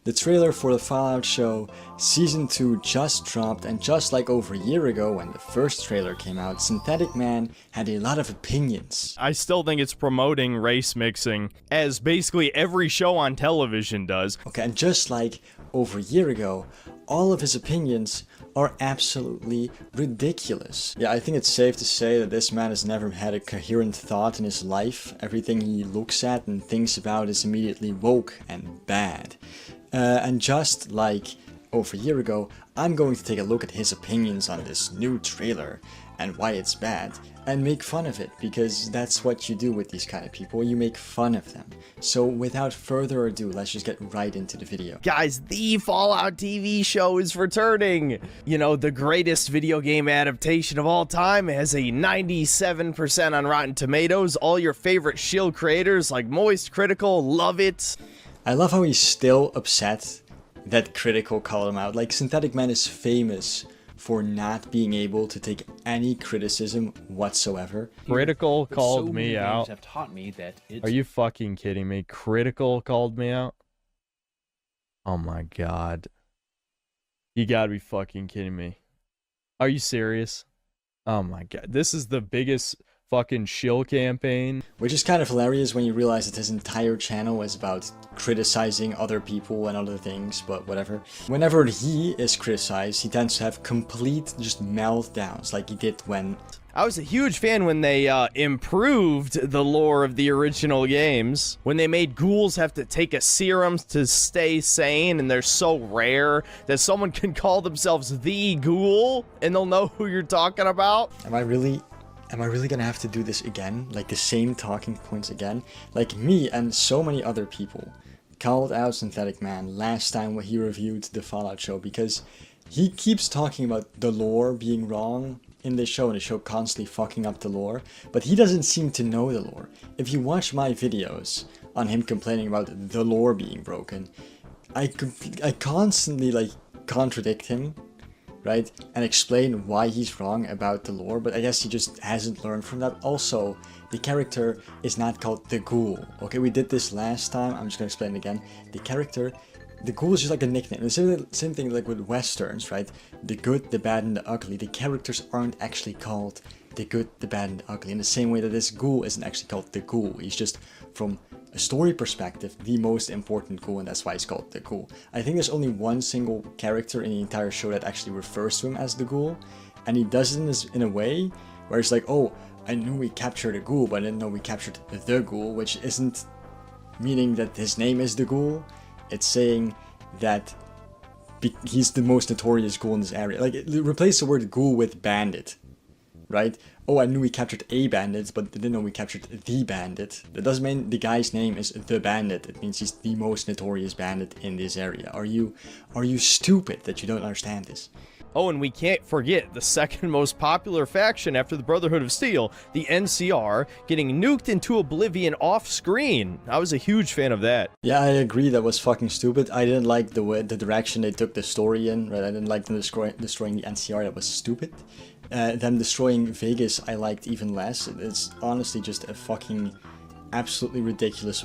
The trailer for the Fallout show Season 2 just dropped, and just like over a year ago when the first trailer came out, SyntheticMan had a lot of opinions. I still think it's promoting race mixing, as basically every show on television does. Okay, and just like over a year ago, all of his opinions are absolutely ridiculous. Yeah, I think it's safe to say that this man has never had a coherent thought in his life. Everything he looks at and thinks about is immediately woke and bad. And just like over a year ago, I'm going to take a look at his opinions on this new trailer and why it's bad, and make fun of it, because that's what you do with these kind of people, you make fun of them. So without further ado, let's just get right into the video. Guys, the Fallout TV show is returning! You know, the greatest video game adaptation of all time has a 97% on Rotten Tomatoes. All your favorite shield creators like Moist, Critical, love it. I love how he's still upset that Critical called him out. Like, SyntheticMan is famous for not being able to take any criticism whatsoever. Critical called me out. Have taught me that it's... Are you fucking kidding me? Critical called me out? Oh my god. You gotta be fucking kidding me. Are you serious? Oh my god. This is the biggest fucking shill campaign. Which is kind of hilarious when you realize that his entire channel is about criticizing other people and other things, but whatever. Whenever he is criticized, he tends to have complete just meltdowns, like he did when... I was a huge fan when they improved the lore of the original games. When they made ghouls have to take a serum to stay sane, and they're so rare that someone can call themselves the ghoul, and they'll know who you're talking about. Am I really gonna have to do this again? Like the same talking points again? Like me and so many other people called out SyntheticMan last time when he reviewed the Fallout show, because he keeps talking about the lore being wrong in this show, and the show constantly fucking up the lore, but he doesn't seem to know the lore. If you watch my videos on him complaining about the lore being broken, I constantly like contradict him, right, and explain why he's wrong about the lore, but I guess he just hasn't learned from that. Also, the character is not called the ghoul. Okay, we did this last time, I'm just gonna explain it again. The ghoul is just like a nickname. The same thing like with westerns, right? The good, the bad, and the ugly. The characters aren't actually called the good, the bad, and the ugly, in the same way that this ghoul isn't actually called the ghoul. He's just, from a story perspective, the most important ghoul, and that's why he's called the ghoul. I think there's only one single character in the entire show that actually refers to him as the ghoul, and he does it in a way where it's like, oh, I knew we captured a ghoul, but I didn't know we captured the ghoul, which isn't meaning that his name is the ghoul. It's saying that he's the most notorious ghoul in this area. Like, replace the word ghoul with bandit, right? Oh, I knew we captured a bandit, but didn't know we captured the bandit. That doesn't mean the guy's name is the bandit. It means he's the most notorious bandit in this area. Are you stupid that you don't understand this? Oh, and we can't forget the second most popular faction after the Brotherhood of Steel, the NCR, getting nuked into oblivion off-screen. I was a huge fan of that. Yeah, I agree, that was fucking stupid. I didn't like the direction they took the story in, right? I didn't like them destroying the NCR, that was stupid. Them destroying Vegas, I liked even less. It's honestly just a fucking absolutely ridiculous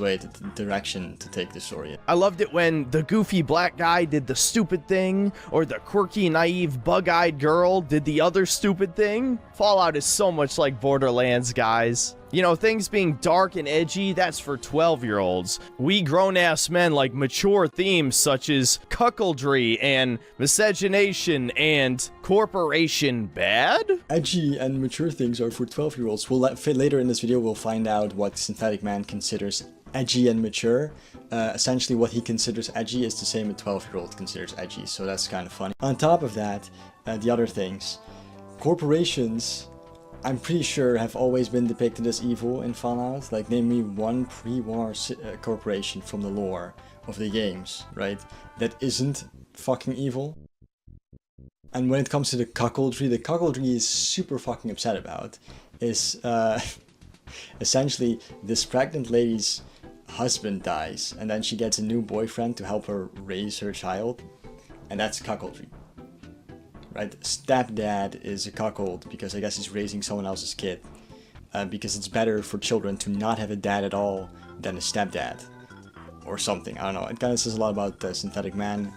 direction to take the story in. I loved it when the goofy black guy did the stupid thing, or the quirky, naive, bug-eyed girl did the other stupid thing. Fallout is so much like Borderlands, guys. You know, things being dark and edgy, that's for 12-year-olds. We grown-ass men like mature themes such as cuckoldry and miscegenation and corporation bad? Edgy and mature things are for 12-year-olds. Later in this video, we'll find out what SyntheticMan considers edgy and mature. Essentially, what he considers edgy is the same a 12-year-old considers edgy, so that's kind of funny. On top of that, the other things. Corporations, I'm pretty sure, have always been depicted as evil in Fallout. Like, name me one pre-war corporation from the lore of the games, right, that isn't fucking evil. And when it comes to the cuckoldry he's super fucking upset about is essentially this pregnant lady's husband dies, and then she gets a new boyfriend to help her raise her child, and that's cuckoldry. Right? Stepdad is a cuckold because I guess he's raising someone else's kid. Because it's better for children to not have a dad at all than a stepdad. or something. I don't know. It kind of says a lot about SyntheticMan.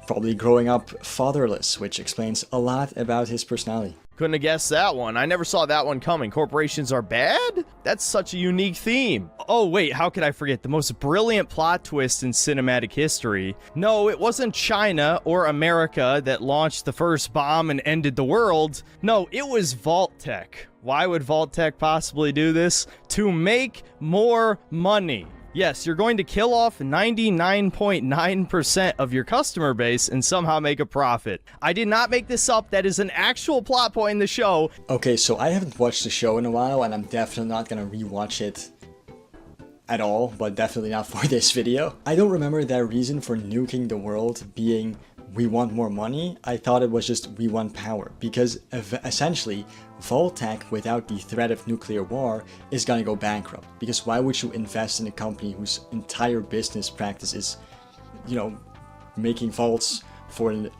Probably growing up fatherless, which explains a lot about his personality. Couldn't have guessed that one. I never saw that one coming. Corporations are bad? That's such a unique theme. Oh wait, how could I forget the most brilliant plot twist in cinematic history? No, it wasn't China or America that launched the first bomb and ended the world. No, it was Vault-Tec. Why would Vault-Tec possibly do this? To make more money. Yes, you're going to kill off 99.9% of your customer base and somehow make a profit. I did not make this up. That is an actual plot point in the show. Okay, so I haven't watched the show in a while, and I'm definitely not gonna rewatch it at all, but definitely not for this video. I don't remember their reason for nuking the world being we want more money. I thought it was just we want power, because essentially Vault-Tec without the threat of nuclear war is gonna go bankrupt. Because why would you invest in a company whose entire business practice is, you know, making vaults for a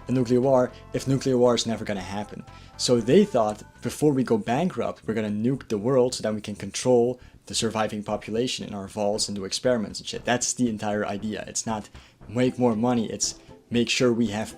nuclear war if nuclear war is never gonna happen? So they thought, before we go bankrupt, we're gonna nuke the world so that we can control the surviving population in our vaults and do experiments and shit. That's the entire idea. It's not make more money, it's make sure we have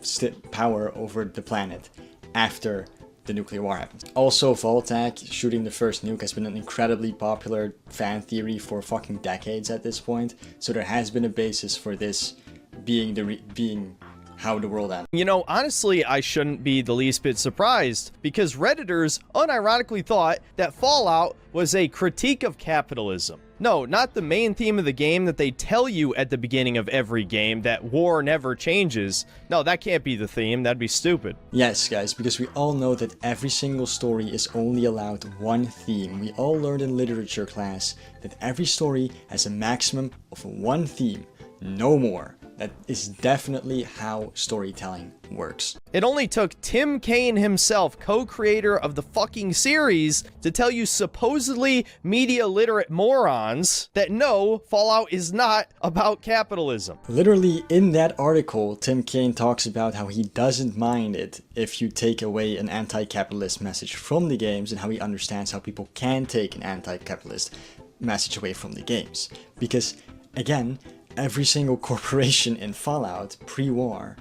power over the planet after the nuclear war happens. Also, Vault-Tec shooting the first nuke has been an incredibly popular fan theory for fucking decades at this point. So there has been a basis for this being how the world ends. You know, honestly, I shouldn't be the least bit surprised, because Redditors unironically thought that Fallout was a critique of capitalism. No, not the main theme of the game that they tell you at the beginning of every game, that war never changes. No, that can't be the theme. That'd be stupid. Yes, guys, because we all know that every single story is only allowed one theme. We all learned in literature class that every story has a maximum of one theme, no more. That is definitely how storytelling works. It only took Tim Kaine himself, co-creator of the fucking series, to tell you supposedly media-literate morons that no, Fallout is not about capitalism. Literally, in that article, Tim Kaine talks about how he doesn't mind it if you take away an anti-capitalist message from the games, and how he understands how people can take an anti-capitalist message away from the games. Because, again, every single corporation in Fallout pre-war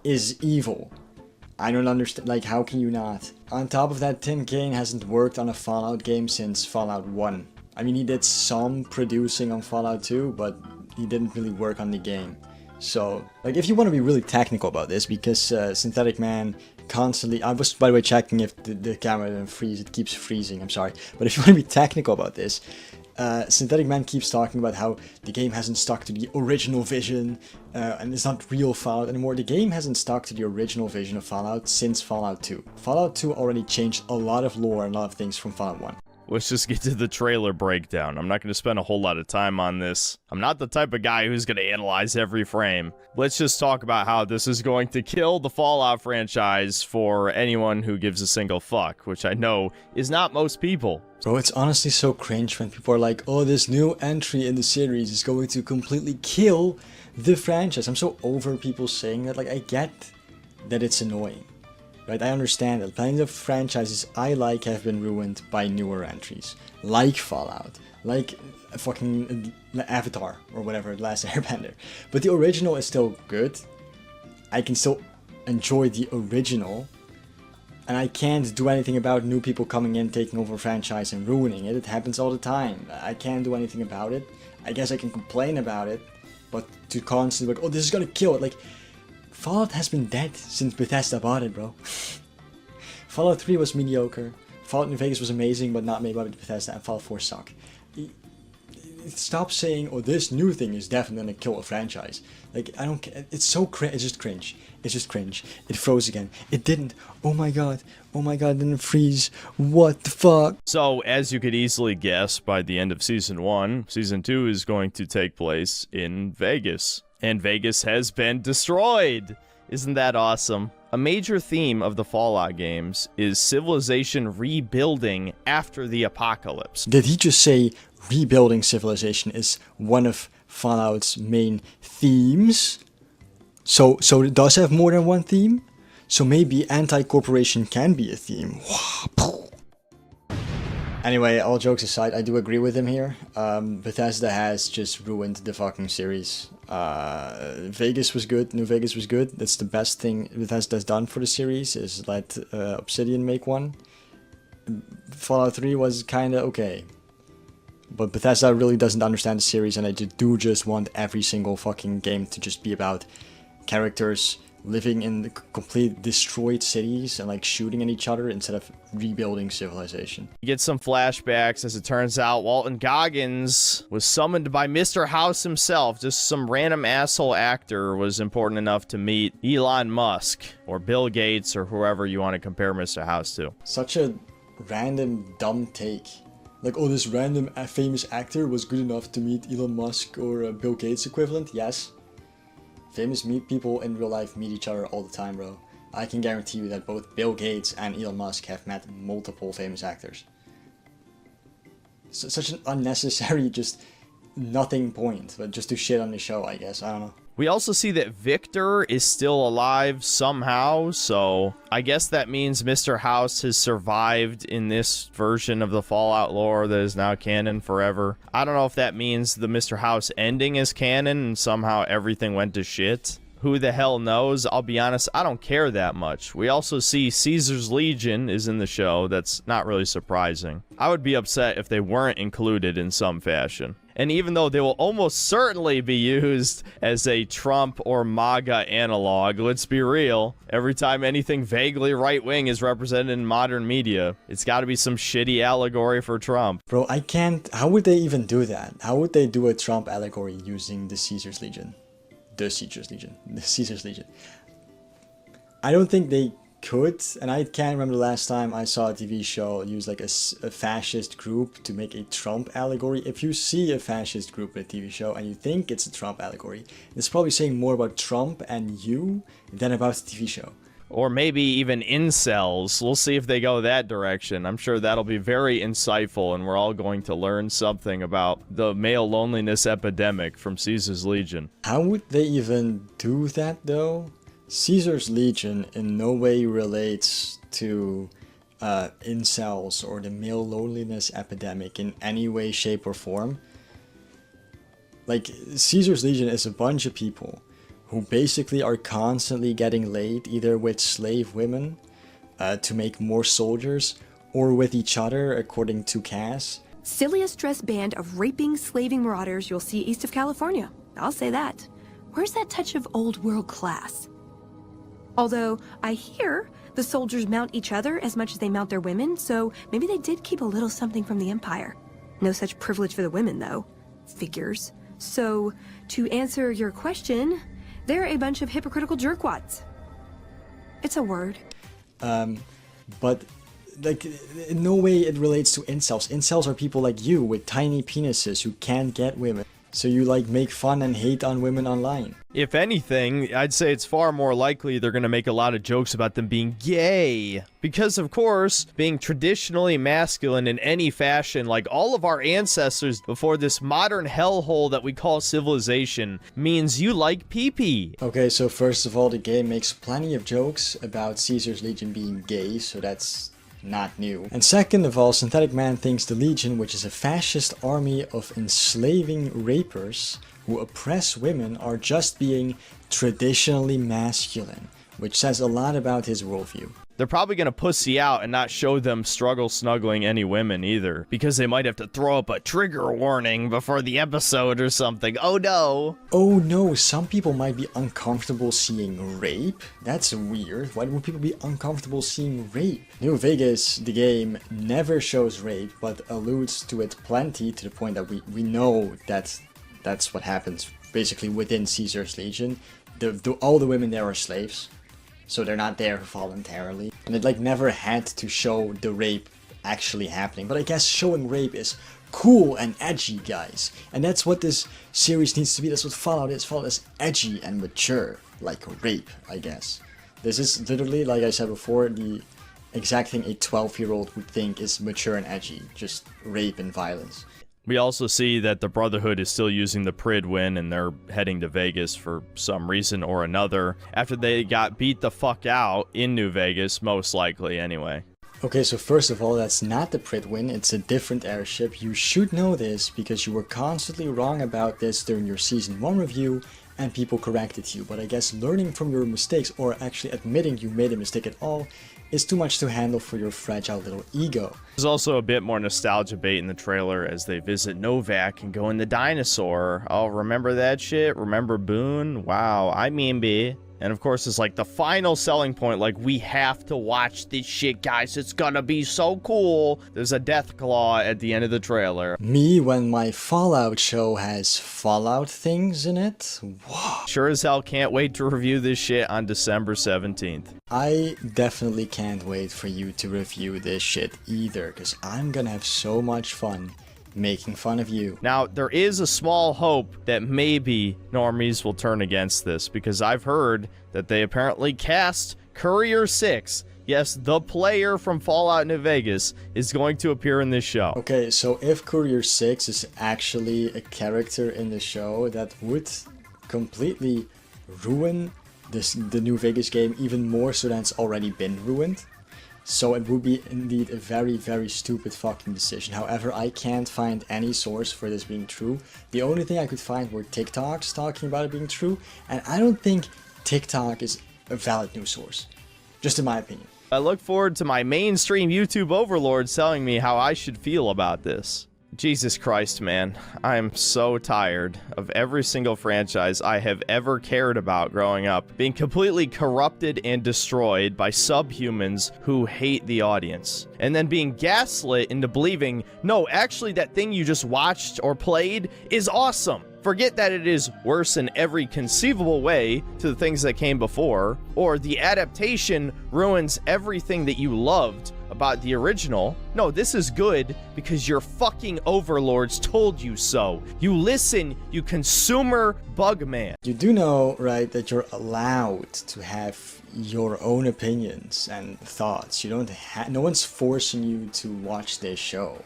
is evil. I don't understand, like, how can you not? On top of that, Tim Kaine hasn't worked on a Fallout game since Fallout 1. I mean, he did some producing on Fallout 2, but he didn't really work on the game. So, like, if you want to be really technical about this, because SyntheticMan constantly... I was, by the way, checking if the camera didn't freeze. It keeps freezing, I'm sorry. But if you want to be technical about this, SyntheticMan keeps talking about how the game hasn't stuck to the original vision, and it's not real Fallout anymore. The game hasn't stuck to the original vision of Fallout since Fallout 2. Fallout 2 already changed a lot of lore and a lot of things from Fallout 1. Let's just get to the trailer breakdown. I'm not going to spend a whole lot of time on this. I'm not the type of guy who's going to analyze every frame. Let's just talk about how this is going to kill the Fallout franchise for anyone who gives a single fuck, which I know is not most people. Bro, it's honestly so cringe when people are like, oh, this new entry in the series is going to completely kill the franchise. I'm so over people saying that. Like, I get that it's annoying. Right, I understand that plenty of franchises I like have been ruined by newer entries, like Fallout, like fucking Avatar or whatever, The Last Airbender. But the original is still good. I can still enjoy the original, and I can't do anything about new people coming in, taking over a franchise and ruining it. It happens all the time. I can't do anything about it. I guess I can complain about it, but to constantly like, oh, this is gonna kill it, like. Fallout has been dead since Bethesda bought it, bro. Fallout 3 was mediocre. Fallout New Vegas was amazing, but not made by Bethesda, and Fallout 4 suck. Stop saying, oh, this new thing is definitely gonna kill a franchise. Like, I don't care. It's so cringe. It's just cringe. It's just cringe. It froze again. It didn't. Oh my god. Oh my god, it didn't freeze. What the fuck? So, as you could easily guess, by the end of Season 1, Season 2 is going to take place in Vegas. And Vegas has been destroyed. Isn't that awesome? A major theme of the Fallout games is civilization rebuilding after the apocalypse. Did he just say rebuilding civilization is one of Fallout's main themes? So it does have more than one theme? So maybe anti-corporation can be a theme. Anyway, all jokes aside, I do agree with him here. Bethesda has just ruined the fucking series. Vegas was good, New Vegas was good. That's the best thing Bethesda's done for the series, is let Obsidian make one. Fallout 3 was kinda okay. But Bethesda really doesn't understand the series, and they do just want every single fucking game to just be about characters living in the complete destroyed cities and like shooting at each other instead of rebuilding civilization. You get some flashbacks. As it turns out, Walton Goggins was summoned by Mr. House himself. Just some random asshole actor was important enough to meet Elon Musk or Bill Gates or whoever you want to compare Mr. House to. Such a random dumb take. Like, oh, this random famous actor was good enough to meet Elon Musk or Bill Gates equivalent? Yes. Famous people in real life meet each other all the time, bro. I can guarantee you that both Bill Gates and Elon Musk have met multiple famous actors. Such an unnecessary, just nothing point, but just to shit on the show, I guess. I don't know. We also see that Victor is still alive somehow, so I guess that means Mr. House has survived in this version of the Fallout lore that is now canon forever. I don't know if that means the Mr. House ending is canon and somehow everything went to shit. Who the hell knows? I'll be honest, I don't care that much. We also see Caesar's Legion is in the show. That's not really surprising. I would be upset if they weren't included in some fashion. And even though they will almost certainly be used as a Trump or MAGA analog, let's be real, every time anything vaguely right-wing is represented in modern media, it's got to be some shitty allegory for Trump. Bro, I can't... How would they even do that? How would they do a Trump allegory using the Caesar's Legion? The Caesar's Legion. The Caesar's Legion. I don't think they could, and I can't remember the last time I saw a TV show use like a fascist group to make a Trump allegory. If you see a fascist group in a TV show and you think it's a Trump allegory, it's probably saying more about Trump and you than about the TV show. Or maybe even incels. We'll see if they go that direction. I'm sure that'll be very insightful, and we're all going to learn something about the male loneliness epidemic from Caesar's Legion. How would they even do that, though? Caesar's Legion in no way relates to incels or the male loneliness epidemic in any way, shape, or form. Like, Caesar's Legion is a bunch of people who basically are constantly getting laid, either with slave women to make more soldiers, or with each other, according to Cass. Silliest dressed band of raping, slaving marauders you'll see east of California. I'll say that. Where's that touch of old world class? Although, I hear the soldiers mount each other as much as they mount their women, so maybe they did keep a little something from the Empire. No such privilege for the women, though. Figures. So, to answer your question, they're a bunch of hypocritical jerkwads. It's a word. But, like, in no way it relates to incels. Incels are people like you with tiny penises who can't get women. So you, like, make fun and hate on women online. If anything, I'd say it's far more likely they're going to make a lot of jokes about them being gay. Because, of course, being traditionally masculine in any fashion, like all of our ancestors before this modern hellhole that we call civilization, means you like pee-pee. Okay, so first of all, the game makes plenty of jokes about Caesar's Legion being gay, so that's not new. And second of all, SyntheticMan thinks the Legion, which is a fascist army of enslaving rapers who oppress women, are just being traditionally masculine, which says a lot about his worldview. They're probably going to pussy out and not show them struggle snuggling any women either, because they might have to throw up a trigger warning before the episode or something. Oh no! Oh no, some people might be uncomfortable seeing rape? That's weird. Why would people be uncomfortable seeing rape? New Vegas, the game, never shows rape, but alludes to it plenty, to the point that we know that's what happens basically within Caesar's Legion. All the women there are slaves. So they're not there voluntarily. And it like never had to show the rape actually happening. But I guess showing rape is cool and edgy, guys. And that's what this series needs to be. That's what Fallout is. Fallout is edgy and mature. Like rape, I guess. This is literally, like I said before, the exact thing a 12-year-old would think is mature and edgy. Just rape and violence. We also see that the Brotherhood is still using the Pridwin, and they're heading to Vegas for some reason or another, after they got beat the fuck out in New Vegas, most likely anyway. Okay, so first of all, that's not the Pridwin, it's a different airship. You should know this because you were constantly wrong about this during your Season 1 review and people corrected you. But I guess learning from your mistakes, or actually admitting you made a mistake at all, is too much to handle for your fragile little ego. There's also a bit more nostalgia bait in the trailer as they visit Novak and go in the dinosaur. Oh, remember that shit? Remember Boone? Wow, I mean B. And of course, it's like the final selling point, like, we have to watch this shit, guys. It's gonna be so cool. There's a death claw at the end of the trailer. Me, when my Fallout show has Fallout things in it? Whoa. Sure as hell can't wait to review this shit on December 17th. I definitely can't wait for you to review this shit either, because I'm gonna have so much fun making fun of you. Now, there is a small hope that maybe normies will turn against this, because I've heard that they apparently cast Courier 6. Yes, the player from Fallout New Vegas is going to appear in this show. Okay, so if Courier 6 is actually a character in the show, that would completely ruin the New Vegas game even more so than it's already been ruined. So it would be indeed a very, very stupid fucking decision. However, I can't find any source for this being true. The only thing I could find were TikToks talking about it being true, and I don't think TikTok is a valid news source, just in my opinion. I look forward to my mainstream YouTube overlords telling me how I should feel about this. Jesus Christ, man. I am so tired of every single franchise I have ever cared about growing up being completely corrupted and destroyed by subhumans who hate the audience, and then being gaslit into believing, no, actually that thing you just watched or played is awesome. Forget that it is worse in every conceivable way to the things that came before, or the adaptation ruins everything that you loved about the original. No, this is good because your fucking overlords told you so. You listen, you consumer bug man. You do know, right, that you're allowed to have your own opinions and thoughts. You don't no one's forcing you to watch this show.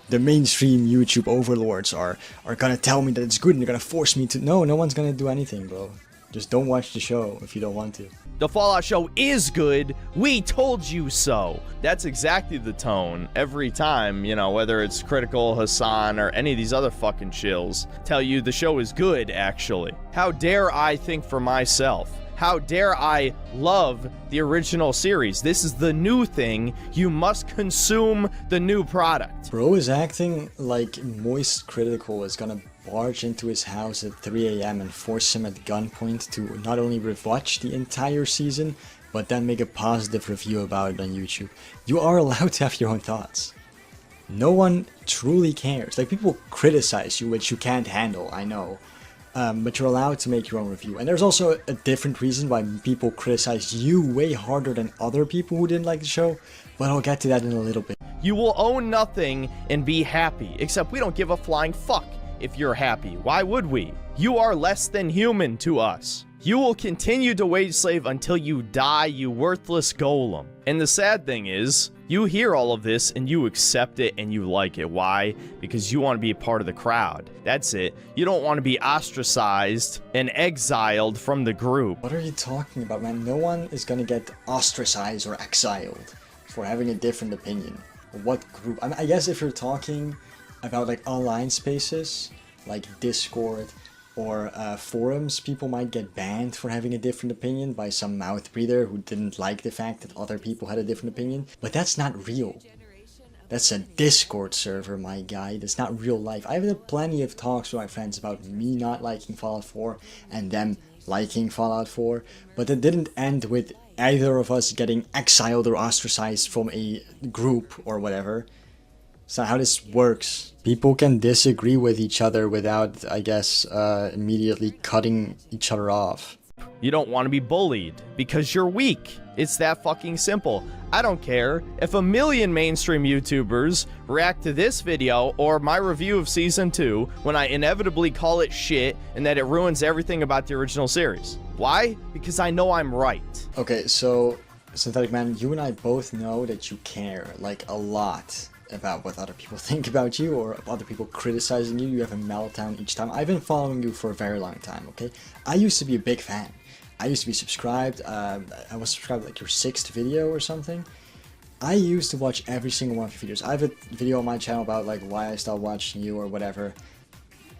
The mainstream YouTube overlords are gonna tell me that it's good and they're gonna force me to. No one's gonna do anything, bro. Just don't watch the show if you don't want to. The Fallout show is good. We told you so. That's exactly the tone every time, you know, whether it's Critical, Hassan, or any of these other fucking shills tell you the show is good, actually. How dare I think for myself? How dare I love the original series? This is the new thing. You must consume the new product. Bro is acting like Moist Critical is gonna barge into his house at 3 AM and force him at gunpoint to not only rewatch the entire season, but then make a positive review about it on YouTube. You are allowed to have your own thoughts. No one truly cares. Like, people criticize you, which you can't handle, I know. But you're allowed to make your own review. And there's also a different reason why people criticize you way harder than other people who didn't like the show, but I'll get to that in a little bit. You will own nothing and be happy, except we don't give a flying fuck if you're happy. Why would we? You are less than human to us. You will continue to wage slave until you die, you worthless golem. And the sad thing is, you hear all of this and you accept it and you like it. Why? Because you want to be a part of the crowd. That's it. You don't want to be ostracized and exiled from the group. What are you talking about, man? No one is gonna get ostracized or exiled for having a different opinion. What group? I mean, I guess if you're talking about like online spaces, like Discord, or forums, people might get banned for having a different opinion by some mouth breather who didn't like the fact that other people had a different opinion. But that's not real. That's a Discord server, my guy. That's not real life. I've had plenty of talks with my friends about me not liking Fallout 4 and them liking Fallout 4, but it didn't end with either of us getting exiled or ostracized from a group or whatever. It's not how this works. People can disagree with each other without, I guess, immediately cutting each other off. You don't want to be bullied because you're weak. It's that fucking simple. I don't care if 1 million mainstream YouTubers react to this video or my review of Season 2 when I inevitably call it shit and that it ruins everything about the original series. Why? Because I know I'm right. Okay, so, SyntheticMan, you and I both know that you care, like, a lot about what other people think about you or other people criticizing you. You have a meltdown each time. I've been following you for a very long time, okay? I used to be a big fan. I used to be subscribed. I was subscribed like your 6th video or something. I used to watch every single one of your videos. I have a video on my channel about like why I stopped watching you or whatever.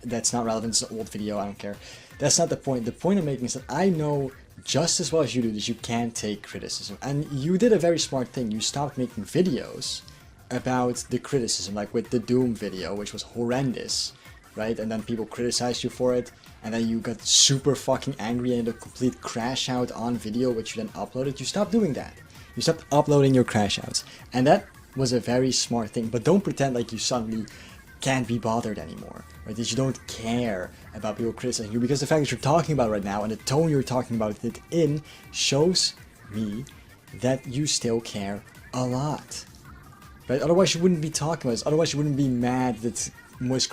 That's not relevant. It's an old video. I don't care. That's not the point. The point I'm making is that I know just as well as you do that you can't take criticism. And you did a very smart thing. You stopped making videos about the criticism, like with the Doom video, which was horrendous, right? And then people criticized you for it. And then you got super fucking angry and a complete crash out on video, which you then uploaded. You stopped doing that. You stopped uploading your crash outs. And that was a very smart thing. But don't pretend like you suddenly can't be bothered anymore, right? That you don't care about people criticizing you, because the fact that you're talking about it right now and the tone you're talking about it in shows me that you still care a lot, right? Otherwise you wouldn't be talking about this. Otherwise you wouldn't be mad that Moist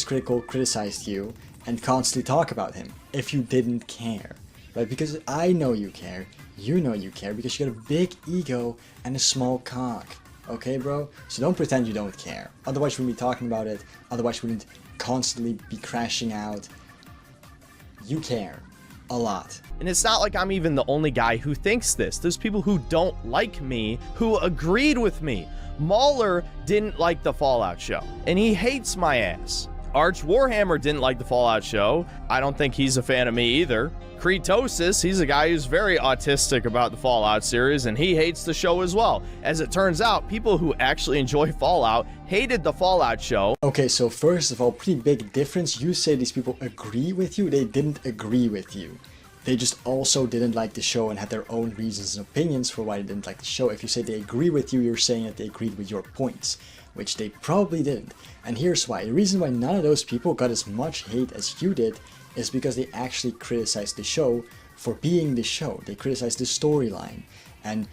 Critical criticized you and constantly talk about him if you didn't care, right? Because I know you care. You know you care because you got a big ego and a small cock. Okay, bro? So don't pretend you don't care. Otherwise you wouldn't be talking about it. Otherwise you wouldn't constantly be crashing out. You care. A lot. And it's not like I'm even the only guy who thinks this. There's people who don't like me who agreed with me. Mauler didn't like the Fallout show, and he hates my ass. Arch Warhammer didn't like the Fallout show. I don't think he's a fan of me either. Critosis, he's a guy who's very autistic about the Fallout series, and he hates the show as well. As it turns out, people who actually enjoy Fallout hated the Fallout show. Okay, so first of all, pretty big difference. You say these people agree with you. They didn't agree with you. They just also didn't like the show and had their own reasons and opinions for why they didn't like the show. If you say they agree with you, you're saying that they agreed with your points, which they probably didn't. And here's why. The reason why none of those people got as much hate as you did is because they actually criticized the show for being the show. They criticized the storyline and,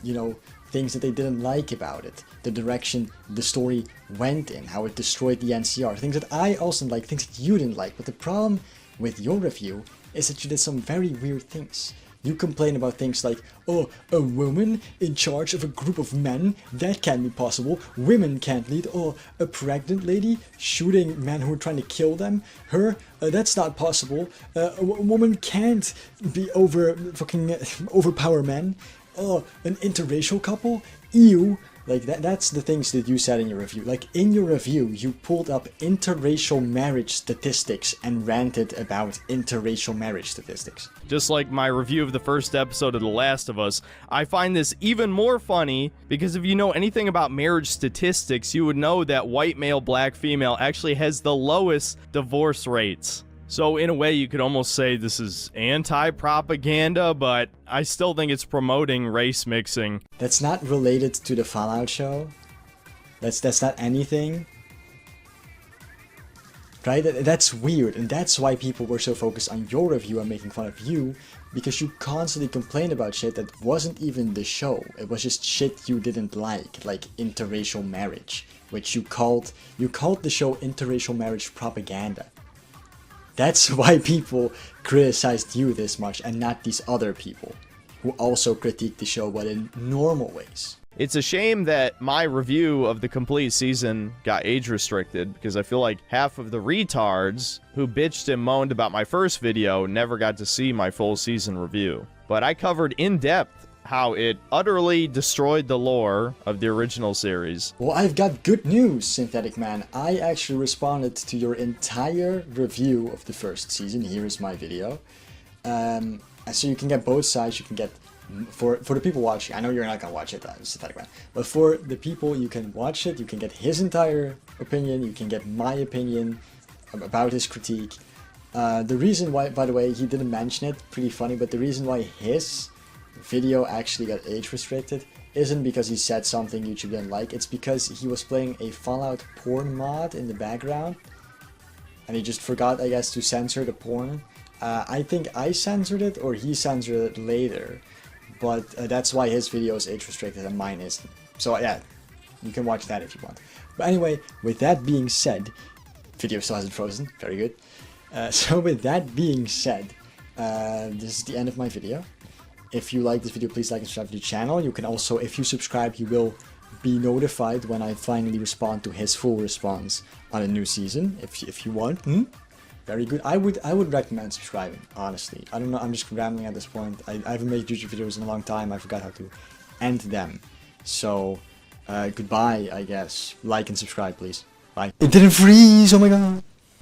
you know, things that they didn't like about it, the direction the story went in, how it destroyed the NCR, things that I also didn't like, things that you didn't like. But the problem with your review is that you did some very weird things. You complain about things like, oh, a woman in charge of a group of men? That can't be possible. Women can't lead. Oh, a pregnant lady shooting men who are trying to kill them? Her? That's not possible. A woman can't be overpower men. Oh, an interracial couple? Ew. Like, that's the things that you said in your review. Like, in your review, you pulled up interracial marriage statistics and ranted about interracial marriage statistics. Just like my review of the first episode of The Last of Us, I find this even more funny because if you know anything about marriage statistics, you would know that white male, black female actually has the lowest divorce rates. So in a way, you could almost say this is anti-propaganda, but I still think it's promoting race mixing. That's not related to the Fallout show. That's not anything. Right? That's weird, and that's why people were so focused on your review and making fun of you, because you constantly complained about shit that wasn't even the show. It was just shit you didn't like interracial marriage, which you called the show interracial marriage propaganda. That's why people criticized you this much and not these other people who also critiqued the show but in normal ways. It's a shame that my review of the complete season got age restricted because I feel like half of the retards who bitched and moaned about my first video never got to see my full season review. But I covered in depth how it utterly destroyed the lore of the original series. Well, I've got good news, SyntheticMan. I actually responded to your entire review of the first season. Here is my video. And so you can get both sides. You can get, for the people watching, I know you're not gonna watch it, SyntheticMan, but for the people, you can watch it. You can get his entire opinion. You can get my opinion about his critique. The reason why, by the way, he didn't mention it, pretty funny, but the reason why his video actually got age restricted isn't because he said something YouTube didn't like. It's because he was playing a Fallout porn mod in the background and he just forgot, I guess, to censor the porn. I think I censored it or he censored it later, but that's why his video is age restricted and mine isn't. So yeah, you can watch that if you want. But anyway, with that being said, video still hasn't frozen, very good. So with that being said, this is the end of my video. If you like this video, please like and subscribe to the channel. You can also, if you subscribe, you will be notified when I finally respond to his full response on a new season, if you want. very good. I would recommend subscribing, honestly. I don't know, I'm just rambling at this point. I haven't made YouTube videos in a long time. I forgot how to end them. So, goodbye, I guess. Like and subscribe, please. Bye. It didn't freeze, oh my god.